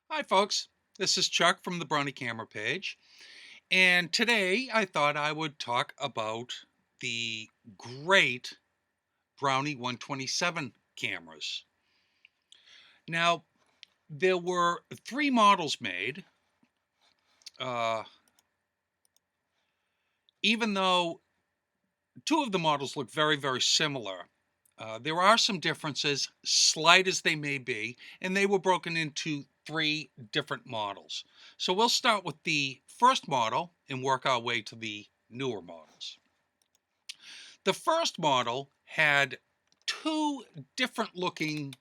Hi, folks. This is Chuck from the Brownie Camera page. And today I thought I would talk about the great Brownie 127 cameras. Now, there were three models made. Uh, Even though two of the models look very, very similar, there are some differences, slight as they may be, and they were broken into three different models. So we'll start with the first model and work our way to the newer models. The first model had two different looking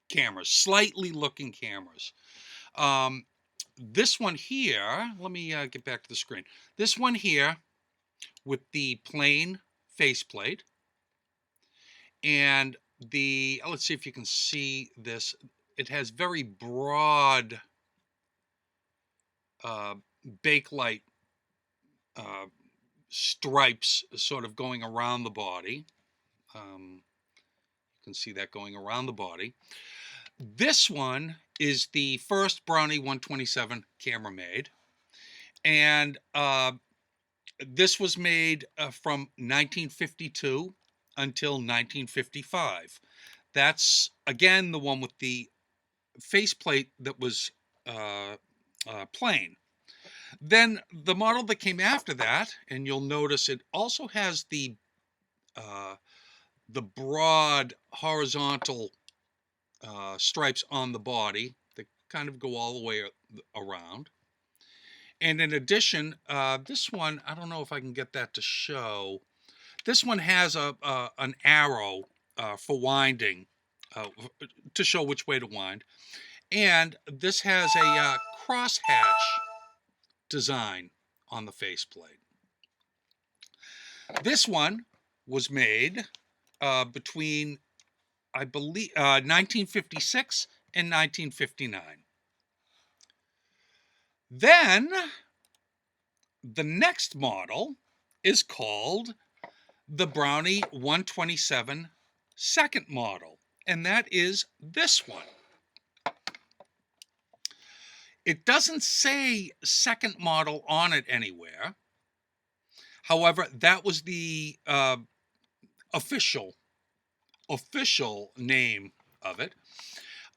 cameras, slightly looking cameras. Um, this one here, let me get back to the screen. This one here with the plain faceplate and let's see if you can see this. It has very broad uh, bakelite uh, stripes sort of going around the body. You can see that going around the body. This one is the first Brownie 127 camera made, and this was made from 1952 until 1955. That's again the one with the faceplate that was uh, plain. Then the model that came after that, and you'll notice it also has uh, the broad horizontal stripes on the body that kind of go all the way around. And in addition, this one, I don't know if I can get that to show. This one has an arrow for winding uh, to show which way to wind. And this has a crosshatch design on the faceplate. This one was made between, I believe, 1956 and 1959. Then the next model is called the Brownie 127 second model, and that is this one. It doesn't say second model on it anywhere. However, that was the official name of it.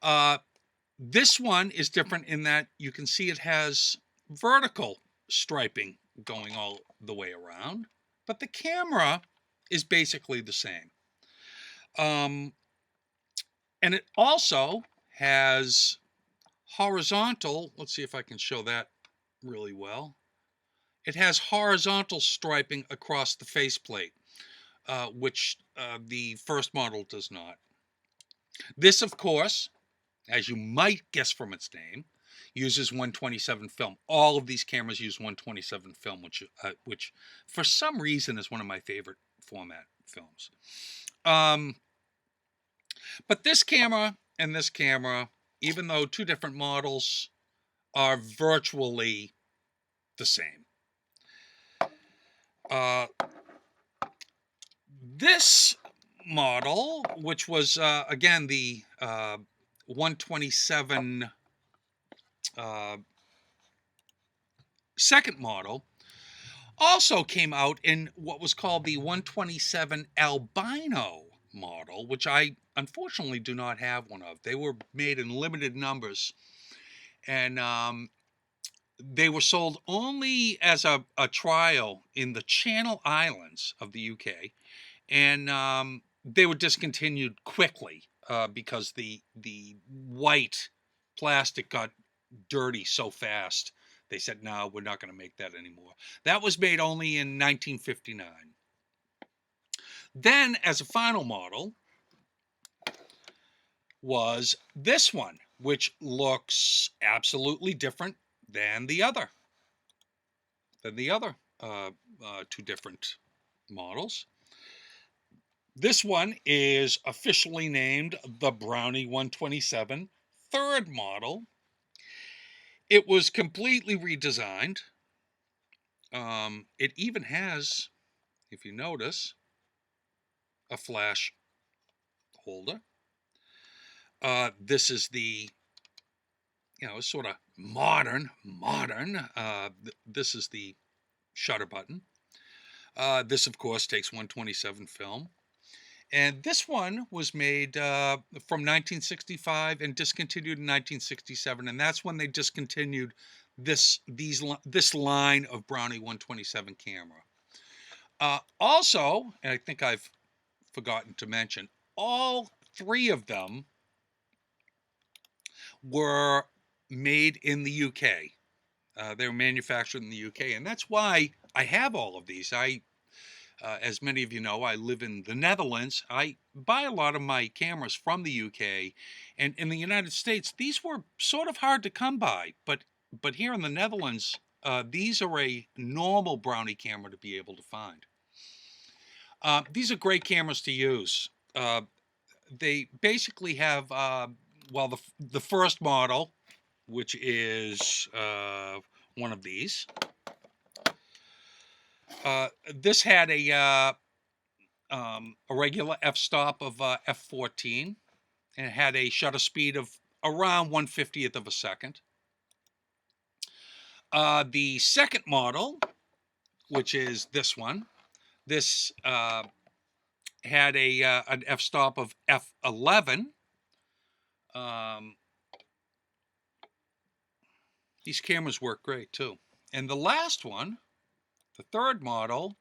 Uh, this one is different in that you can see it has vertical striping going all the way around, but the camera is basically the same. And it also has horizontal, let's see if I can show that really well. It has horizontal striping across the faceplate, which the first model does not. This, of course, as you might guess from its name, uses 127 film. All of these cameras use 127 film, which for some reason is one of my favorite format films. But this camera and this camera, even though two different models, are virtually the same. This model, which was again the 127 second model, also came out in what was called the 127 Albino model, which I unfortunately do not have one of. They were made in limited numbers, and they were sold only as a trial in the Channel Islands of the UK, and they were discontinued quickly because the white plastic got dirty so fast. They said, no, we're not going to make that anymore. That was made only in 1959. Then, as a final model, was this one, which looks absolutely different than the other, two different models. This one is officially named the Brownie 127 third model. It was completely redesigned. It even has, if you notice, a flash holder. This is the you know, sort of modern. This is the shutter button. This, of course, takes 127 film. And this one was made from 1965 and discontinued in 1967. And that's when they discontinued this line of Brownie 127 camera. Also, and I think I've forgotten to mention, all three of them were made in the UK. They were manufactured in the UK, and that's why I have all of these. As many of you know, I live in the Netherlands. I buy a lot of my cameras from the UK, and in the United States, these were sort of hard to come by. But here in the Netherlands, these are a normal Brownie camera to be able to find. These are great cameras to use. They basically have, well, the first model, which is one of these. This had a regular f-stop of f14, and it had a shutter speed of around 1/50th of a second. The second model, which is this one, this had an f-stop of f11. These cameras work great too. And the last one, the third model,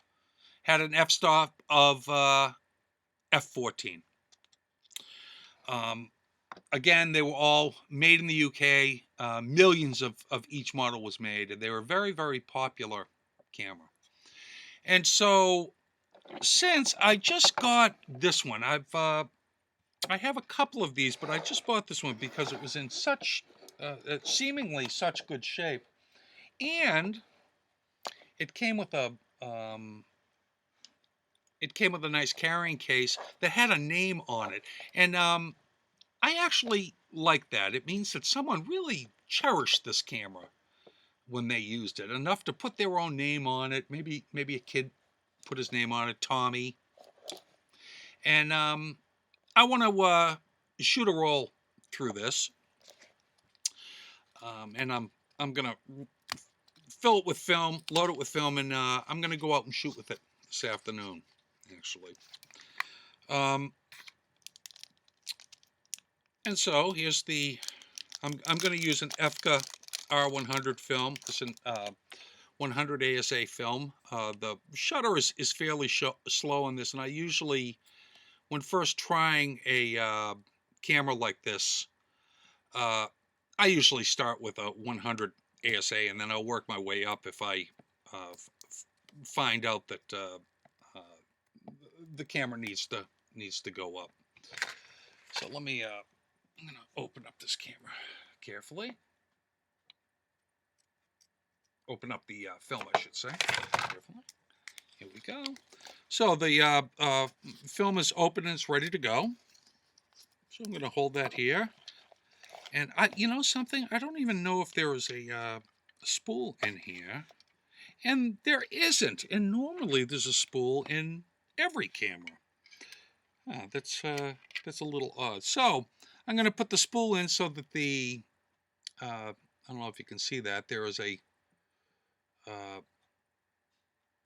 had an f-stop of f14. Again, they were all made in the UK. Millions of each model was made, and they were very, very popular camera. And so, since I just got this one, I have a couple of these, but I just bought this one because it was in such seemingly such good shape, and it came with a nice carrying case that had a name on it, and I actually like that. It means that someone really cherished this camera when they used it, enough to put their own name on it. Maybe a kid put his name on it, Tommy. And I want to shoot a roll through this, and I'm gonna fill it with film, load it with film, and I'm gonna go out and shoot with it this afternoon, actually. And so here's the. I'm going to use an EFCA R100 film. It's an 100 ASA film. The shutter is fairly slow on this, and I usually, when first trying a camera like this, I usually start with a 100 ASA, and then I'll work my way up if I find out that the camera needs to go up. So let me. I'm going to open up this camera carefully. Open up the film, I should say. Carefully. Here we go. So the film is open and it's ready to go. So I'm going to hold that here. And you know something? I don't even know if there is a spool in here. And there isn't. And normally there's a spool in every camera. That's a little odd. So I'm going to put the spool in so that the, I don't know if you can see that, there is a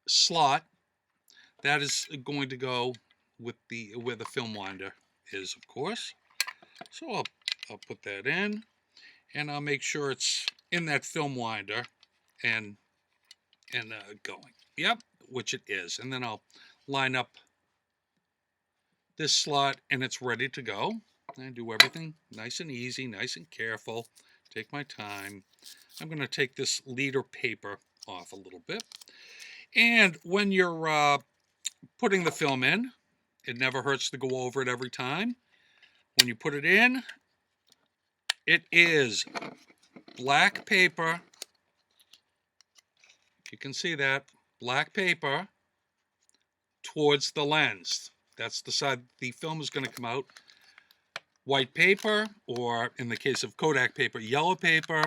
slot that is going to go with where the film winder is, of course. So I'll put that in, and I'll make sure it's in that film winder and going. Yep, which it is. And then I'll line up this slot, and it's ready to go. And do everything nice and easy, nice and careful. Take my time. I'm going to take this leader paper off a little bit. And when you're putting the film in, it never hurts to go over it every time. When you put it in, it is black paper. You can see that. Black paper towards the lens. That's the side the film is going to come out. White paper, or in the case of Kodak paper, yellow paper,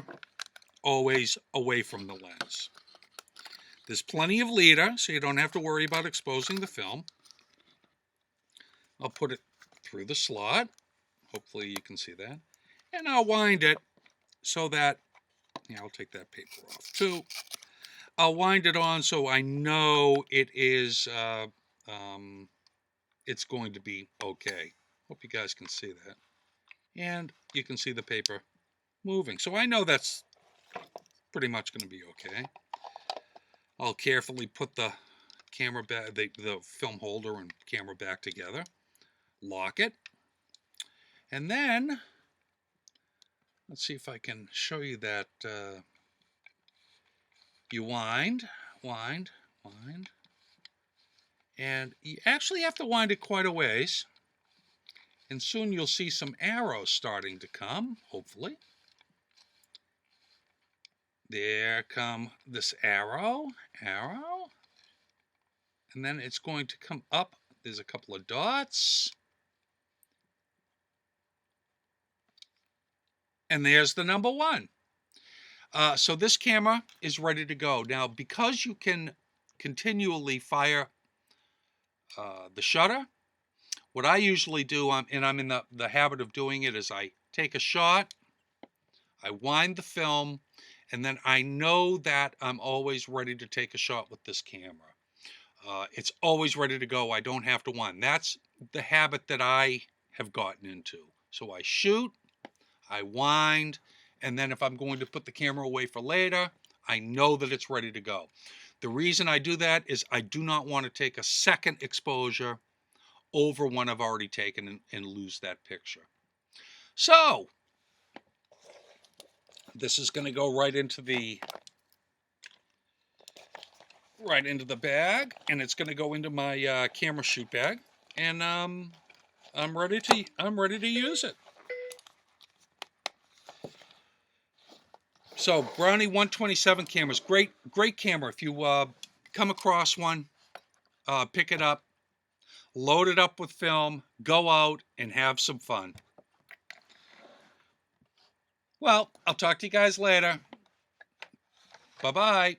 always away from the lens. There's plenty of leader, so you don't have to worry about exposing the film. I'll put it through the slot. Hopefully you can see that. And I'll wind it so that, yeah, I'll take that paper off too. I'll wind it on so I know it is, it's going to be okay. Hope you guys can see that. And you can see the paper moving. So I know that's pretty much going to be okay. I'll carefully put the camera back, the film holder and camera back together, lock it, and then let's see if I can show you that. You wind, and you actually have to wind it quite a ways, and soon you'll see some arrows starting to come, hopefully. There come this arrow, and then it's going to come up. There's a couple of dots, and there's the number 1. So this camera is ready to go. Now, because you can continually fire the shutter, what I usually do, and I'm in the habit of doing it, is I take a shot, I wind the film, and then I know that I'm always ready to take a shot with this camera. It's always ready to go. I don't have to wind. That's the habit that I have gotten into. So I shoot, I wind, and then if I'm going to put the camera away for later, I know that it's ready to go. The reason I do that is I do not want to take a second exposure over one I've already taken and lose that picture. So this is going to go right into the bag, and it's going to go into my camera shoot bag, and I'm ready to use it. So Brownie 127 cameras, great camera. If you come across one, pick it up, load it up with film, go out and have some fun. Well, I'll talk to you guys later. Bye-bye.